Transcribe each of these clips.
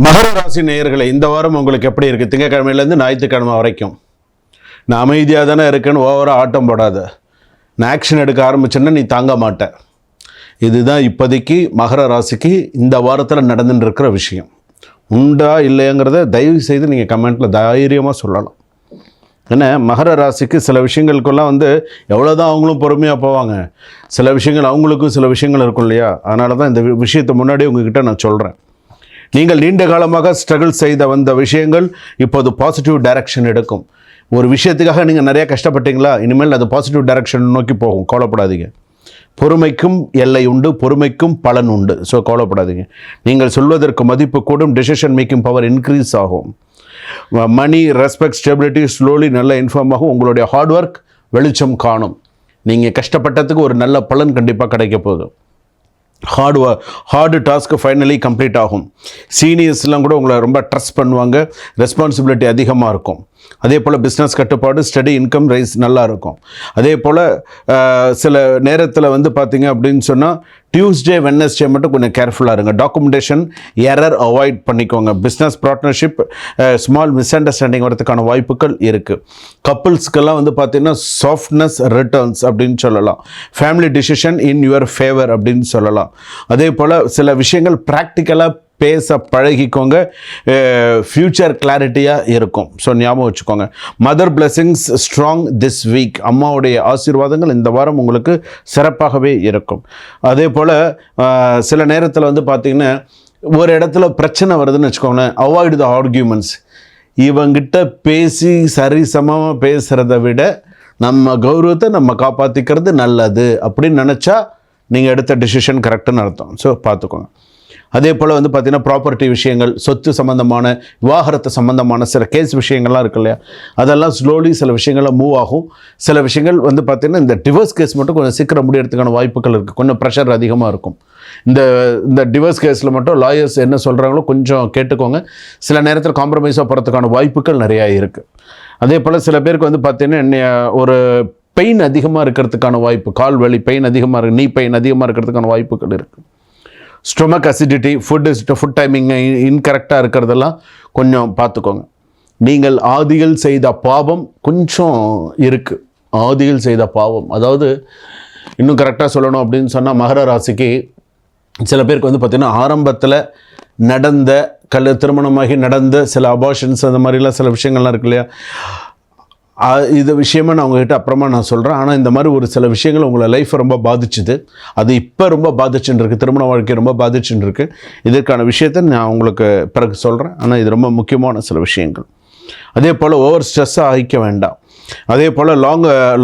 மகர ராசி நேயர்களை இந்த வாரம் உங்களுக்கு எப்படி இருக்குது? திங்கக்கிழமையிலேருந்து ஞாயிற்றுக்கிழமை வரைக்கும் நான் அமைதியாக தானே இருக்கேன்னு ஓவராக ஆட்டம் போடாத. நான் ஆக்ஷன் எடுக்க ஆரம்பிச்சேன்னா நீ தாங்க மாட்டேன். இதுதான் இப்போதைக்கு மகர ராசிக்கு இந்த வாரத்தில் நடந்துட்டு இருக்கிற விஷயம். உண்டா இல்லைங்கிறத தயவு செய்து நீங்கள் கமெண்ட்டில் தைரியமாக சொல்லலாம். ஏன்னா மகர ராசிக்கு சில விஷயங்களுக்கெல்லாம் எவ்வளோதான் அவங்களும் பொறுமையாக போவாங்க, சில விஷயங்கள் அவங்களுக்கும் சில விஷயங்கள் இருக்கும் இல்லையா? அதனால தான் இந்த விஷயத்தை முன்னாடி உங்ககிட்ட நான் சொல்கிறேன். நீங்கள் நீண்ட காலமாக ஸ்ட்ரகிள் செய்த வந்த விஷயங்கள் இப்போது பாசிட்டிவ் டைரக்ஷன் எடுக்கும். ஒரு விஷயத்துக்காக நீங்கள் நிறைய கஷ்டப்பட்டீங்களா? இனிமேல் அது பாசிட்டிவ் டைரக்ஷன் நோக்கி போகும். கவலைப்படாதீங்க. பொறுமைக்கும் எல்லை உண்டு, பொறுமைக்கும் பலன் உண்டு. ஸோ கவலைப்படாதீங்க. நீங்கள் சொல்வதற்கு மதிப்பு கூடும். டெசிஷன் மேக்கிங் பவர் இன்க்ரீஸ் ஆகும். மணி, ரெஸ்பெக்ட், ஸ்டெபிலிட்டி ஸ்லோலி நல்ல இன்ஃபார்ம் ஆகும். உங்களுடைய ஹார்ட் ஒர்க் வெளிச்சம் காணும். நீங்கள் கஷ்டப்பட்டதுக்கு ஒரு நல்ல பலன் கண்டிப்பாக கிடைக்க போகுது. ஹார்டு டாஸ்க்கு ஃபைனலி கம்ப்ளீட் ஆகும். சீனியர்ஸ்லாம் கூட உங்களை ரொம்ப ட்ரஸ்ட் பண்ணுவாங்க. ரெஸ்பான்சிபிலிட்டி அதிகமாக இருக்கும். அதே போல் பிஸ்னஸ் கட்டுப்பாடு, ஸ்டடி, இன்கம் ரைஸ் நல்லா இருக்கும். அதே போல் சில நேரத்தில் பார்த்தீங்க அப்படின்னு சொன்னால் டியூஸ்டே வெட்னஸ்டே மட்டும் கொஞ்சம் கேர்ஃபுல்லாக இருங்க. டாக்குமெண்டேஷன் எரர் அவாய்ட் பண்ணிக்கோங்க. Business partnership small miss understanding வரதுக்கான வாய்ப்புகள் இருக்குது. கப்புள்ஸ்க்கெல்லாம் பார்த்தீங்கன்னா சாஃப்ட்னஸ் ரிட்டர்ன்ஸ் அப்படின்னு சொல்லலாம். Family decision in your favour அப்படின்னு சொல்லலாம். அதே போல் சில விஷயங்கள் ப்ராக்டிக்கலாக பேச பழகிக்கோங்க. ஃப்யூச்சர் கிளாரிட்டியாக இருக்கும். ஸோ ஞாபகம் வச்சுக்கோங்க. Mother blessings strong this week. அம்மாவுடைய ஆசீர்வாதங்கள் இந்த வாரம் உங்களுக்கு சிறப்பாகவே இருக்கும். அதே போல் சில நேரத்தில் பார்த்திங்கன்னா ஒரு இடத்துல பிரச்சனை வருதுன்னு வச்சுக்கோங்களேன். அவாய்டு த ஆர்கியூமெண்ட்ஸ். இவங்கிட்ட பேசி சரிசமமாக பேசுகிறத விட நம்ம கௌரவத்தை நம்ம காப்பாற்றிக்கிறது நல்லது அப்படின்னு நினச்சா நீங்கள் எடுத்த டிசிஷன் கரெக்டுன்னு அர்த்தம். ஸோ பார்த்துக்கோங்க. அதே போல் பார்த்திங்கன்னா ப்ராப்பர்ட்டி விஷயங்கள், சொத்து சம்மந்தமான, விவாகரத்து சம்மந்தமான சில கேஸ் விஷயங்கள்லாம் இருக்கு இல்லையா? அதெல்லாம் ஸ்லோலி சில விஷயங்கள்லாம் மூவ் ஆகும். சில விஷயங்கள் பார்த்திங்கன்னா இந்த டிவோர்ஸ் கேஸ் மட்டும் கொஞ்சம் சீக்கிரம் முடியறதுக்கான வாய்ப்புகள் இருக்குது. கொஞ்சம் ப்ரெஷர் அதிகமாக இருக்கும். இந்த டிவோர்ஸ் கேஸில் மட்டும் லாயர்ஸ் என்ன சொல்கிறாங்களோ கொஞ்சம் கேட்டுக்கோங்க. சில நேரத்தில் காம்ப்ரமைஸாக போகிறதுக்கான வாய்ப்புகள் நிறையா இருக்குது. அதே போல் சில பேருக்கு பார்த்திங்கன்னா ஒரு பெயின் அதிகமாக இருக்கிறதுக்கான வாய்ப்பு, கால் வலி பெயின் அதிகமாக இருக்குது, நீ பெயின் அதிகமாக இருக்கிறதுக்கான வாய்ப்புகள் இருக்குது. ஸ்டொமக் அசிடிட்டி, ஃபுட் டைமிங் இன்கரெக்டாக இருக்கிறதெல்லாம் கொஞ்சம் பார்த்துக்கோங்க. நீங்கள் ஆதிகள் செய்த பாவம் கொஞ்சம் இருக்குது. ஆதிகள் செய்த பாவம், அதாவது இன்னும் கரெக்டாக சொல்லணும் அப்படின்னு சொன்னால் மகர ராசிக்கு சில பேருக்கு பார்த்திங்கன்னா ஆரம்பத்தில் நடந்த திருமணமாகி நடந்த சில அபார்ஷன்ஸ் அந்த மாதிரிலாம் சில விஷயங்கள்லாம் இருக்கு இல்லையா? இது விஷயமா நான் உங்ககிட்ட அப்புறமா நான் சொல்கிறேன். ஆனால் இந்த மாதிரி ஒரு சில விஷயங்கள் உங்களை லைஃப்பை ரொம்ப பாதிச்சுது. அது இப்போ ரொம்ப பாதிச்சுன்னு இருக்குது. திருமண வாழ்க்கை ரொம்ப பாதிச்சுன்னு இருக்குது. இதற்கான விஷயத்தை நான் உங்களுக்கு பிறகு சொல்கிறேன். ஆனால் இது ரொம்ப முக்கியமான சில விஷயங்கள். அதே போல் ஓவர் ஸ்ட்ரெஸ்ஸாக ஆகிக்க வேண்டாம். அதே போல்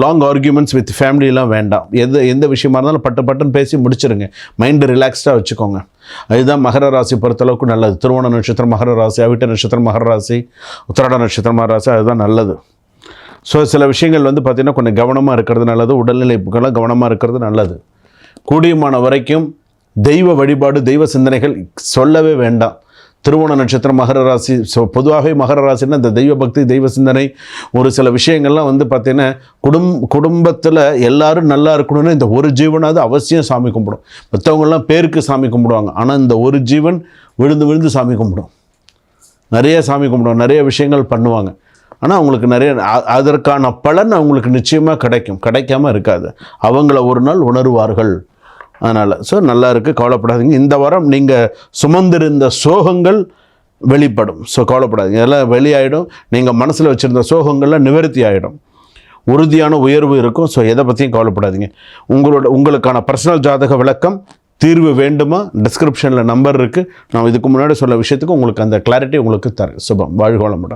லாங் ஆர்கியூமெண்ட்ஸ் வித் ஃபேமிலிலாம் வேண்டாம். எந்த விஷயமா இருந்தாலும் பட்டுன்னு பேசி முடிச்சிருங்க. மைண்டு ரிலாக்ஸ்டாக வச்சுக்கோங்க. அதுதான் மகர ராசி பொறுத்தளவுக்கு நல்லது. திருவோண நட்சத்திரம் மகர ராசி, அவிட்ட நட்சத்திரம் மகர ராசி, உத்திராட நட்சத்திரம் மகர ராசி, அதுதான் நல்லது. ஸோ சில விஷயங்கள் பார்த்திங்கன்னா கொஞ்சம் கவனமாக இருக்கிறது நல்லது. உடல்நிலைப்புக்கெல்லாம் கவனமாக இருக்கிறது நல்லது. கூடியமான வரைக்கும் தெய்வ வழிபாடு, தெய்வ சிந்தனைகள் சொல்லவே வேண்டாம். திருவோண நட்சத்திரம் மகர ராசி. ஸோ பொதுவாகவே மகர ராசின்னா இந்த தெய்வ பக்தி, தெய்வ சிந்தனை, ஒரு சில விஷயங்கள்லாம் பார்த்திங்கன்னா குடும்பத்தில் எல்லாரும் நல்லா இருக்கணும்னு இந்த ஒரு ஜீவனாவது அவசியம் சாமி கும்பிடும். மற்றவங்களாம் பேருக்கு சாமி கும்பிடுவாங்க. ஆனால் இந்த ஒரு ஜீவன் விழுந்து சாமி கும்பிடும். நிறைய சாமி கும்பிடுவாங்க, நிறைய விஷயங்கள் பண்ணுவாங்க. ஆனால் அவங்களுக்கு நிறைய அதற்கான பலன் அவங்களுக்கு நிச்சயமாக கிடைக்காமல் இருக்காது. அவங்கள ஒரு நாள் உணர்வார்கள். அதனால் நல்லா இருக்குது, கவலைப்படாதீங்க. இந்த வாரம் நீங்கள் சுமந்திருந்த சோகங்கள் வெளிப்படும். ஸோ கவலைப்படாதீங்க, எல்லாம் வெளியாகிடும். நீங்கள் மனசில் வச்சுருந்த சோகங்கள்லாம் நிவர்த்தி ஆகிடும். உறுதியான உயர்வு இருக்கும். ஸோ எதை பற்றியும் கவலைப்படாதீங்க. உங்களுக்கான பர்சனல் ஜாதக விளக்கம் தீர்வு வேண்டுமா? டிஸ்கிரிப்ஷனில் நம்பர் இருக்குது. நான் இதுக்கு முன்னாடி சொல்ல விஷயத்துக்கு உங்களுக்கு அந்த கிளாரிட்டி உங்களுக்கு தரேன். சுபம். வாழ்க வளமுடன்.